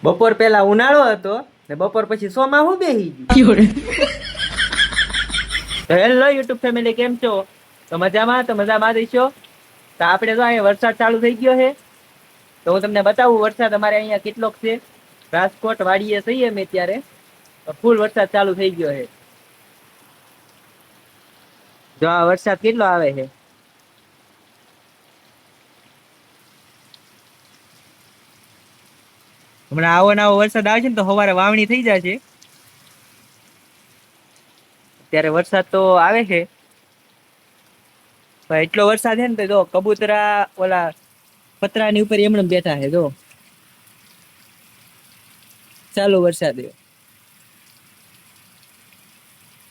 બપોર પહેલા ઉનાળો હતો ને બપોર પછી સોમાં હું બેહી ગયું. તો હેલો યુટ્યુબ ફેમિલી, કેમ છો? તો મજામાં રહીશો. તો આપણે તો અહીંયા વરસાદ ચાલુ થઈ ગયો છે. તો હું તમને બતાવું વરસાદ અમારે અહીંયા કેટલોક છે. રાજકોટ વાડીએ છીએ અમે ત્યારે ફૂલ વરસાદ ચાલુ થઈ ગયો છે. જો આ વરસાદ કેટલો આવે છે. હમણાં આવો ને આવો વરસાદ આવે છે ને તો સવારે વાવણી થઈ જાય છે. ત્યારે વરસાદ તો આવે છે, પણ એટલો વરસાદ છે ને તો જો કબૂતરા ઓલા પતરાની ઉપર એમણે બેઠા છે. જો ચાલુ વરસાદ,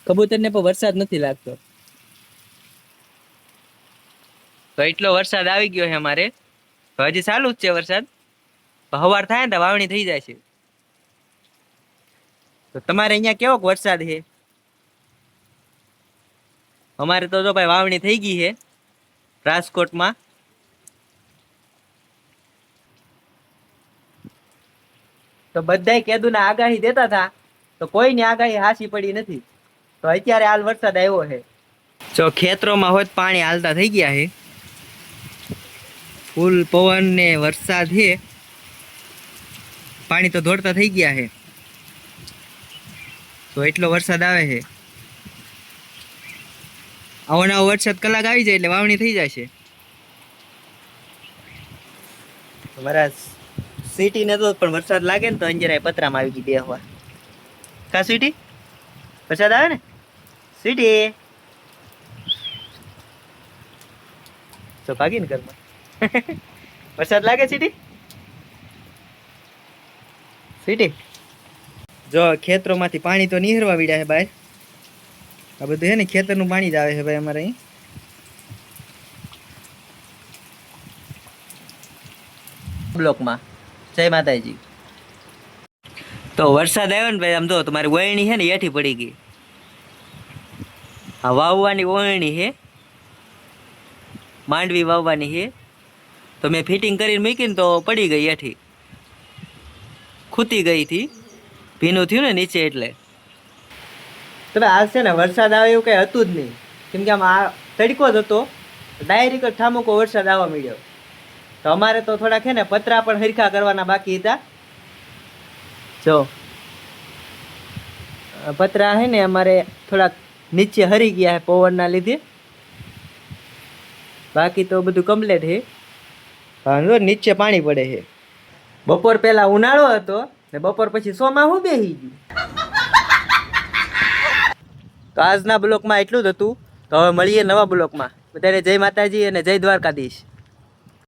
કબૂતરને પણ વરસાદ નથી લાગતો. તો એટલો વરસાદ આવી ગયો છે અમારે. હજી ચાલુ જ છે વરસાદ. હવાર થાય ને તો વાવણી થઈ જાય છે. તો તમારે અહીંયા કેવો વરસાદ છે? અમારે તો જો ભાઈ વાવણી થઈ ગઈ છે રાજકોટમાં. તો બધાય કેદુના આગાહી દેતા હતા, તો કોઈની આગાહી હાચી પડી નથી. તો અત્યારે હાલ વરસાદ આવ્યો છે. જો ખેતરોમાં હોત પાણી હાલતા થઈ ગયા છે. ફૂલ પવન ને વરસાદ છે, પાણી તો દોડતા થઈ ગયા છે. તો એટલો વરસાદ આવે છે. આવો નવો વરસાદ કલાક આવી જાય એટલે વાવણી થઈ જાય છે. મારા સિટી ને તો પણ વરસાદ લાગે ને તો અંજરાય પતરામાં આવી ગઈ બેહવા. કા સિટી વરસાદ આવે ને સિટી તો ભાગી ને ઘરમાં. વરસાદ લાગે સિટી જો ખેતરોમાંથી પાણી તો નીહરવા વિડ્યા છે બહાર. આ બધું છે ને ખેતરનું પાણી જ આવે છે ભાઈ અમારે અહીં. બ્લોકમાં જય માતાજી. તો વરસાદ આવ્યો ને ભાઈ, આમ જો તમારી વયણી છે ને એઠી પડી ગઈ. આ વાવવાની વયણી છે, માંડવી વાવવાની છે. તો મેં ફિટિંગ કરીને મૂકીને તો પડી ગઈ એઠી, ખૂતી ગઈ હતી. ભીનું થયું ને નીચે એટલે. તો આજ છે ને વરસાદ આવે એવું કઈ હતું જ નહીં, કેમ કે આમ આ તડકો જ હતો. ડાયરેક્ટ ઠામુકો વરસાદ આવવા મળ્યો. તો અમારે તો થોડાક છે ને પતરા પણ હરખા કરવાના બાકી હતા. જો પતરા છે ને અમારે થોડાક નીચે હરી ગયા છે પવનના લીધે. બાકી તો બધું કમ્પ્લીટ છે. હા, નીચે પાણી પડે છે. બપોર પહેલા ઉનાળો હતો ને બપોર પછી સોમાં હું બેહી ગયું. તો આજના બ્લોકમાં એટલું જ હતું. તો હવે મળીએ નવા બ્લોકમાં. બધાને જય માતાજી અને જય દ્વારકાધીશ.